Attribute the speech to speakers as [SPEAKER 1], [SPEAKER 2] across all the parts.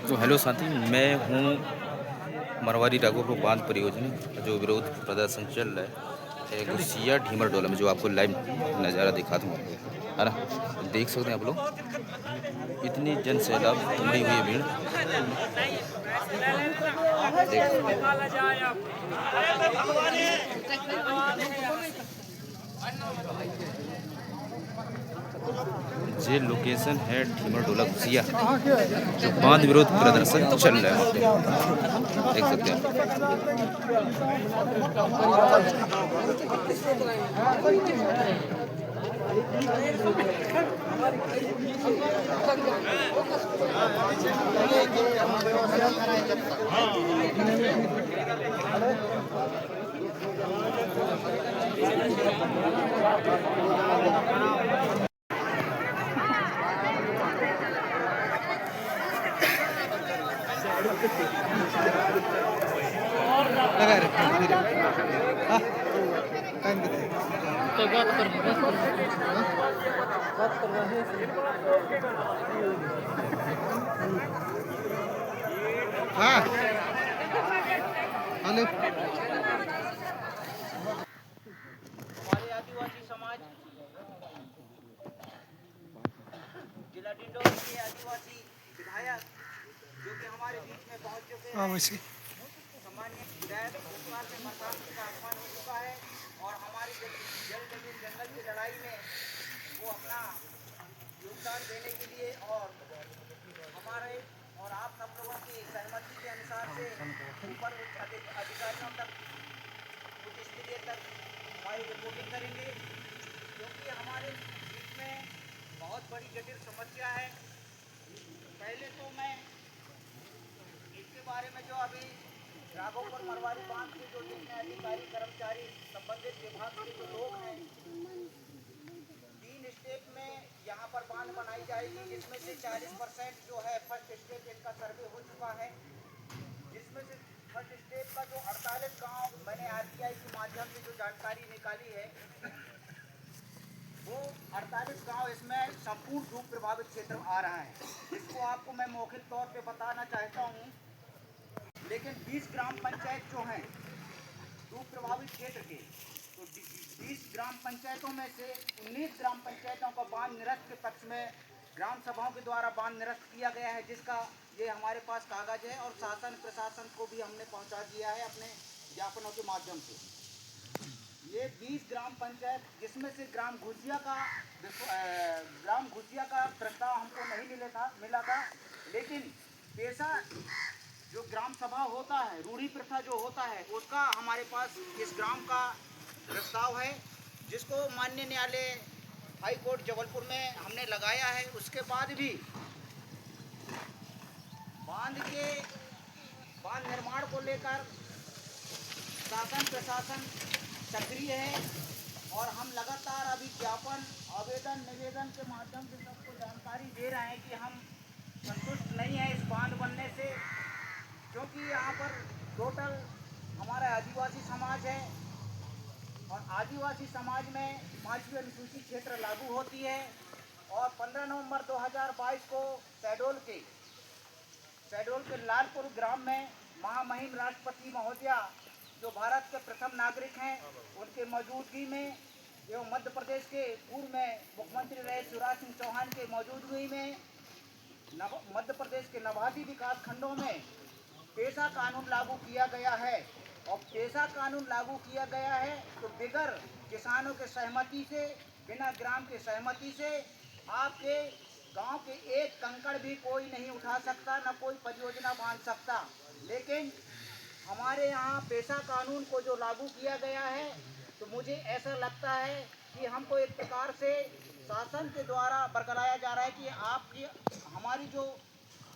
[SPEAKER 1] तो हेलो साथी, मैं हूँ मरवारी राघोपुर बांध परियोजना जो विरोध प्रदर्शन चल रहा है गुस्सिया ढीमर डोला में, जो आपको लाइव नज़ारा दिखा दूँ, है ना। देख सकते हैं आप लोग, इतनी जन सैलाब उमड़ी हुई है भीड़, देख सकते हैं। ये लोकेशन है ढीमर डोला गुस्सिया, जो बांध विरोध प्रदर्शन चल रहा है वहाँ पे, देख सकते हैं।
[SPEAKER 2] लगा रखे धीरे टाइम कितने तो बात कर रहे हैं। हाँ हेलो।
[SPEAKER 3] हमारे आदिवासी समाज जिला डिंडौरी के आदिवासी विधायक जो कि हमारे बीच में पहुंच चुके हैं, सम्मानीय विधायक भूतनाथ से बरसात का आह्वान हो चुका है और हमारी जल जमीन जंगल की लड़ाई में वो अपना योगदान देने के लिए और हमारे और आप सब लोगों की सहमति के अनुसार से ऊपर उच्च अधिकारियों तक उच्च स्तरीय तक हमारी रिपोर्टिंग करेंगे, क्योंकि हमारे बीच में बहुत बड़ी जटिल समस्या है। पहले तो मैं इसके बारे में जो अभी राघोपुर मरवारी बांध के जो जितने अधिकारी कर्मचारी संबंधित विभाग के जो लोग हैं, 3 स्टेप में यहाँ पर बांध बनाई जाएगी, जिसमें से 40% जो है फर्स्ट स्टेप इनका सर्वे हो चुका है, जिसमें से फर्स्ट स्टेप का जो 48 गांव मैंने आरटीआई के माध्यम से जो जानकारी निकाली है, वो 48 गांव इसमें संपूर्ण रूप प्रभावित क्षेत्र आ रहा है, जिसको आपको मैं मौखिक तौर पे बताना चाहता हूँ। लेकिन 20 ग्राम पंचायत जो हैं रूप प्रभावित क्षेत्र के, तो 20 ग्राम पंचायतों में से 19 ग्राम पंचायतों का बांध निरस्त के पक्ष में ग्राम सभाओं के द्वारा बांध निरस्त किया गया है, जिसका ये हमारे पास कागज है और शासन प्रशासन को भी हमने पहुंचा दिया है अपने ज्ञापनों के माध्यम से। ये 20 ग्राम पंचायत, जिसमें से ग्राम घुसिया का प्रस्ताव हमको नहीं मिला था, लेकिन पेशा जो ग्राम सभा होता है, रूढ़ी प्रथा जो होता है, उसका हमारे पास इस ग्राम का प्रस्ताव है, जिसको माननीय न्यायालय हाई कोर्ट जबलपुर में हमने लगाया है। उसके बाद भी बांध निर्माण को लेकर शासन प्रशासन सक्रिय है और हम लगातार अभी ज्ञापन आवेदन निवेदन के माध्यम से सबको जानकारी दे रहे हैं कि हम संतुष्ट नहीं है इस बांध बनने से, क्योंकि यहाँ पर टोटल हमारा आदिवासी समाज है और आदिवासी समाज में 5वीं अनुसूची क्षेत्र लागू होती है और 15 नवंबर 2022 को शहडोल के लालपुर ग्राम में महामहिम राष्ट्रपति महोदया जो भारत के प्रथम नागरिक हैं, उनके मौजूदगी में एवं मध्य प्रदेश के पूर्व में मुख्यमंत्री रहे शिवराज सिंह चौहान के मौजूदगी में मध्य प्रदेश के नवादी विकास खंडों में पेशा कानून लागू किया गया है। और पेशा कानून लागू किया गया है तो बिगर किसानों के सहमति से, बिना ग्राम के सहमति से आपके गांव के एक कंकड़ भी कोई नहीं उठा सकता, न कोई परियोजना बांध सकता। लेकिन हमारे यहाँ पेशा कानून को जो लागू किया गया है, तो मुझे ऐसा लगता है कि हमको एक प्रकार से शासन के द्वारा बरकराया जा रहा है कि आपकी हमारी जो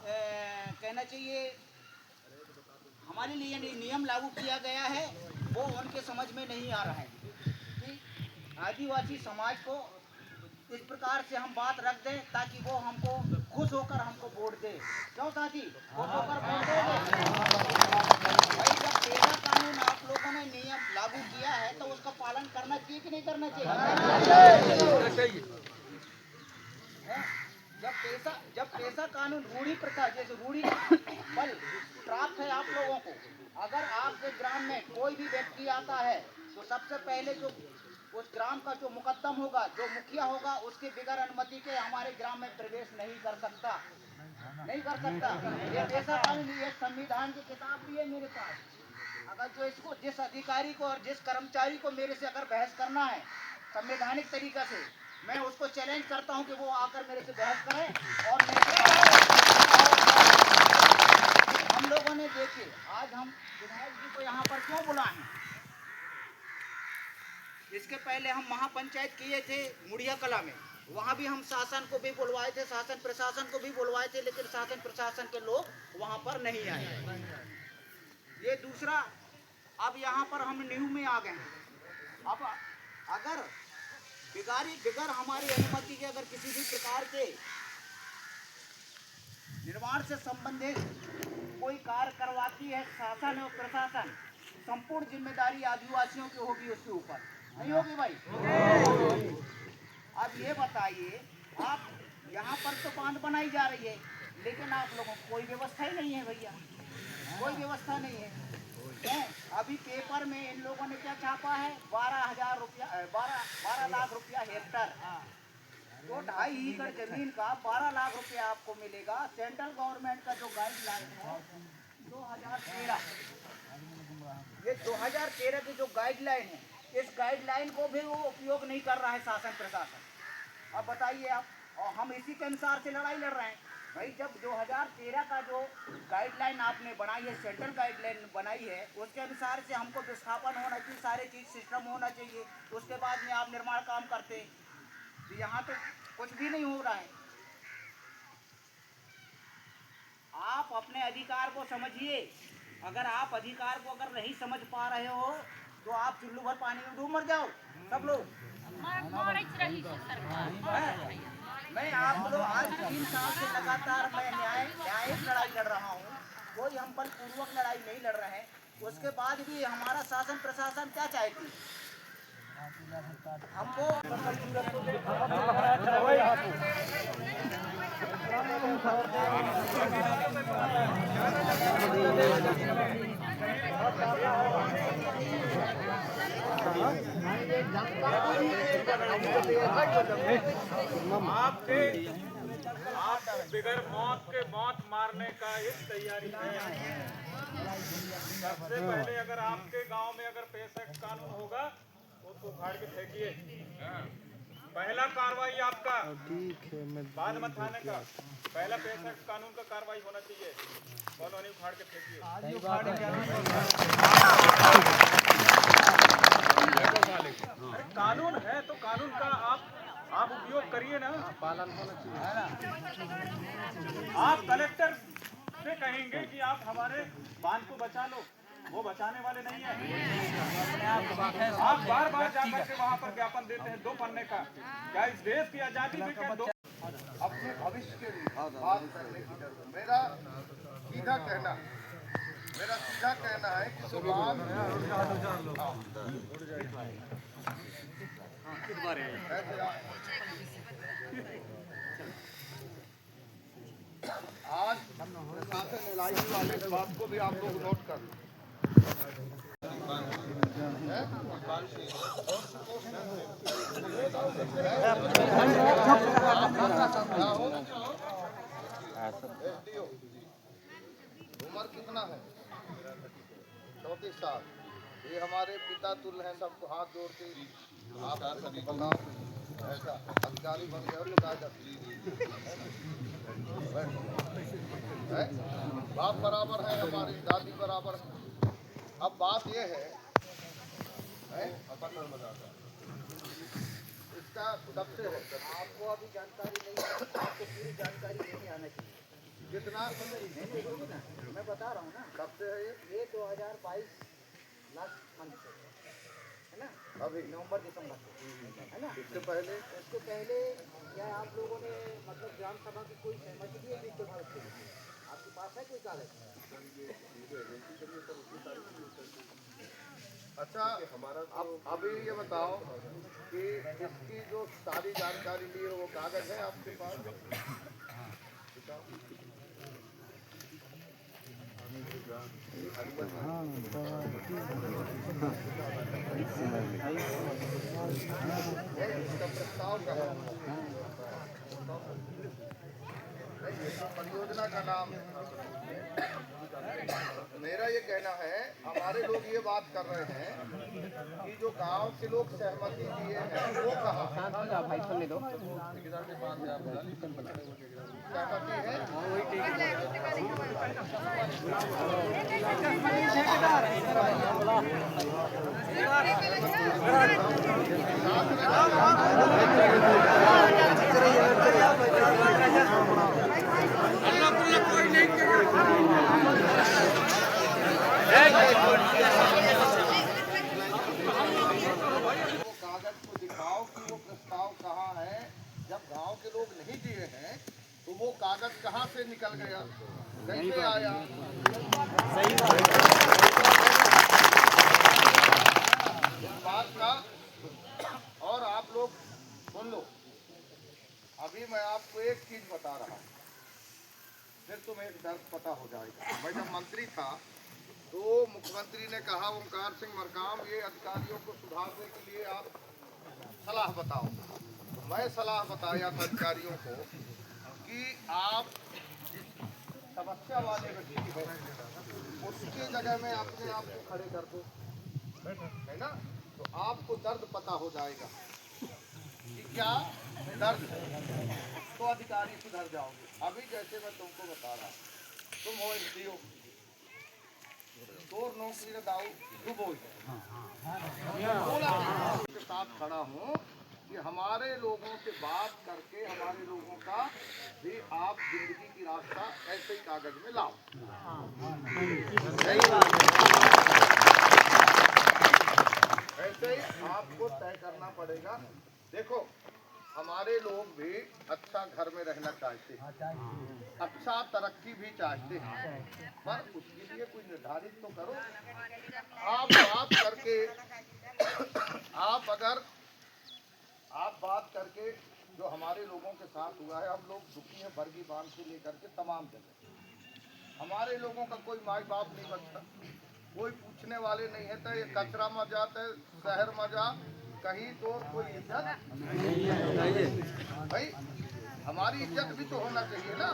[SPEAKER 3] कहना चाहिए हमारे लिए नियम लागू किया गया है, वो उनके समझ में नहीं आ रहा है कि आदिवासी समाज को इस प्रकार से हम बात रख दें ताकि वो हमको खुश होकर हमको वोट दे। क्यों साथी, खुश होकर वोट दे। भाई जब पेशा कानून आप लोगों ने नियम लागू किया है तो उसका पालन करना चाहिए कि नहीं करना चाहिए? जब जब पैसा कानून रूढ़ी प्रथा जैसे रूढ़ी बल प्राप्त है आप लोगों को, अगर आपके ग्राम में कोई भी व्यक्ति आता है तो सबसे पहले जो उस ग्राम का जो मुकद्दम होगा, जो मुखिया होगा, उसके बिगैर अनुमति के हमारे ग्राम में प्रवेश नहीं कर सकता। ये ऐसा कानून, ये संविधान की किताब भी है मेरे पास। अगर जो इसको जिस अधिकारी को और जिस कर्मचारी को मेरे से अगर बहस करना है संवैधानिक तरीका से, मैं उसको चैलेंज करता हूं कि वो आकर मेरे से बहस करें। और हम लोगों ने देखिए, आज हम विधायक जी को यहाँ पर क्यों बुलाए हैं? इसके पहले हम महापंचायत किए थे मुड़िया कला में, वहाँ भी हम शासन को भी बुलवाए थे, शासन प्रशासन को भी बुलवाए थे, लेकिन शासन प्रशासन के लोग वहाँ पर नहीं आए। ये दूसरा, अब यहाँ पर हम न्यू में आ गए हैं। अब अगर बिगर हमारी अनुमति के अगर किसी भी प्रकार के निर्माण से संबंधित कोई कार्य करवाती है शासन और प्रशासन, संपूर्ण जिम्मेदारी आदिवासियों की होगी, उसके ऊपर नहीं होगी भाई। अब ये बताइए, आप यहाँ पर तो बांध बनाई जा रही है, लेकिन आप लोगों को कोई व्यवस्था ही नहीं है भैया, कोई व्यवस्था नहीं है। अभी पेपर में इन लोगों ने क्या छापा है, 12,000 रुपया 12 लाख रुपया हेक्टर, तो 2.5 एकड़ जमीन का 12 लाख रुपया आपको मिलेगा। सेंट्रल गवर्नमेंट का जो गाइडलाइन है 2013, ये 2013 की जो गाइडलाइन है, इस गाइडलाइन को भी वो उपयोग नहीं कर रहा है शासन प्रशासन। अब बताइए आप, और हम इसी के अनुसार से लड़ाई लड़ रहे हैं भाई। जब 2013 का जो गाइडलाइन आपने बनाई है, सेंट्रल गाइडलाइन बनाई है, उसके अनुसार से हमको विस्थापन होना चाहिए, सारे चीज़ सिस्टम होना चाहिए, उसके बाद में आप निर्माण काम करते। तो यहाँ तो कुछ भी नहीं हो रहा है। आप अपने अधिकार को समझिए। अगर आप अधिकार को अगर नहीं समझ पा रहे हो तो आप चुल्लू भर पानी में डूब मर जाओ सब लोग। मैं आप लोग आज 3 साल से लगातार मैं न्यायिक लड़ाई लड़ रहा हूँ, कोई हम बलपूर्वक लड़ाई नहीं लड़ रहे हैं। उसके बाद भी हमारा शासन प्रशासन क्या चाहती हमको।
[SPEAKER 4] आप बिगर मौत के मौत मारने का इस तैयारी है। सबसे पहले अगर आपके गांव में अगर पेश एक्ट कानून होगा तो उसको उखाड़ के फेंकिए। पहला कार्रवाई आपका, बाद में थाने का, पहला पेश एक्ट कानून का कार्रवाई होना चाहिए। कॉलोनी उखाड़ के फेंकिए। कानून है तो कानून का आप उपयोग करिए ना, पालन होना चाहिए। आप कलेक्टर से कहेंगे कि आप हमारे बांध को बचा लो, वो बचाने वाले नहीं है। आप बार बार जाकर के वहाँ पर ज्ञापन देते हैं 2 पन्ने का। क्या इस देश की आजादी में क्या 2
[SPEAKER 5] अपने भविष्य के लिए बात करने की जरूरत। मेरा सीधा कहना है कि आज प्रशासन एलआईसी वाले इस बात को भी आप लोग नोट कर लो। उम्र कितना है? 34 साल। ये हमारे पिता तुल्य हैं, सबको हाथ जोड़ के आप सभी बनाओ। ऐसा अधिकारी बन गए तो बाप बराबर है, हमारी दादी बराबर है। अब बात ये है इसका सबसे
[SPEAKER 3] आपको अभी जानकारी नहीं है, आपको पूरी जानकारी नहीं आना चाहिए।
[SPEAKER 5] कितना
[SPEAKER 3] नहीं, मैं बता रहा हूँ ना,
[SPEAKER 5] कब से है
[SPEAKER 3] ये 2022 लास्ट मंथ से है ना,
[SPEAKER 5] अभी
[SPEAKER 3] नवंबर दिसंबर से है ना।
[SPEAKER 5] इससे पहले
[SPEAKER 3] इसको पहले क्या आप लोगों ने मतलब ग्राम सभा की कोई सहमति दी है वित्त विभाग से? आपके पास है कोई कागज?
[SPEAKER 5] अच्छा, हमारा अभी ये बताओ कि इसकी जो सारी जानकारी ली है वो कागज है आपके पास? इसका प्रस्ताव क्या है? ये तो परियोजना का नाम है। मेरा ये कहना है, हमारे लोग ये बात कर रहे हैं कि जो गांव के लोग सहमति दिए हैं वो कहाँ सहमति है? वो कागज को दिखाओ कि वो प्रस्ताव कहाँ है। जब गांव के लोग नहीं दिए हैं तो वो कागज कहाँ से निकल गया, कैसे आया? इस बात का और आप लोग सुन लो। अभी मैं आपको एक चीज बता रहा हूँ, फिर तुम्हें एक दर्द पता हो जाएगा। मैं जब मंत्री था तो मुख्यमंत्री ने कहा, ओंकार सिंह मरकाम, ये अधिकारियों को सुधारने के लिए आप सलाह बताओ। मैं सलाह बताया था अधिकारियों को कि आप जिस समस्या वाले व्यक्ति हैं उसके जगह में अपने आप को खड़े कर दो, है ना? तो आपको दर्द पता हो जाएगा कि क्या दर्द है, तो अधिकारी सुधर जाओगे। अभी जैसे मैं तुमको बता रहा, तुम हो एसडीओ, तोर नौकरी न दाऊ डूबो के साथ खड़ा हूँ कि हमारे लोगों से बात करके हमारे लोगों का भी आप जिंदगी की रास्ता ऐसे ही कागज में लाओ। ऐसे ही आपको तय करना पड़ेगा। देखो, हमारे लोग भी अच्छा घर में रहना चाहते हैं, अच्छा तरक्की भी चाहते हैं, पर उसके लिए कोई निर्धारित तो करो। आप बात करके आप बात करके जो हमारे लोगों के साथ हुआ है, हम लोग दुखी हैं बरगी बांध से लेकर के तमाम जगह। हमारे लोगों का कोई माई बाप नहीं बचता, कोई पूछने वाले नहीं है। तो ये कचरा में जाता है, शहर में जा, कहीं तो कोई इज्जत भाई, हमारी इज्जत भी तो होना चाहिए ना।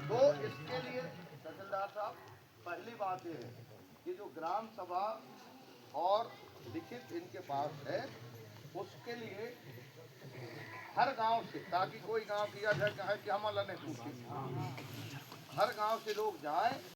[SPEAKER 5] तो इसके लिए तहसीलदार साहब, पहली बात ये है कि जो ग्राम सभा और लिखित इनके पास है, उसके लिए हर गांव से, ताकि कोई गांव किया जाए कहे कि हम अल्लाह ने पूछी, हर गांव से लोग जाएं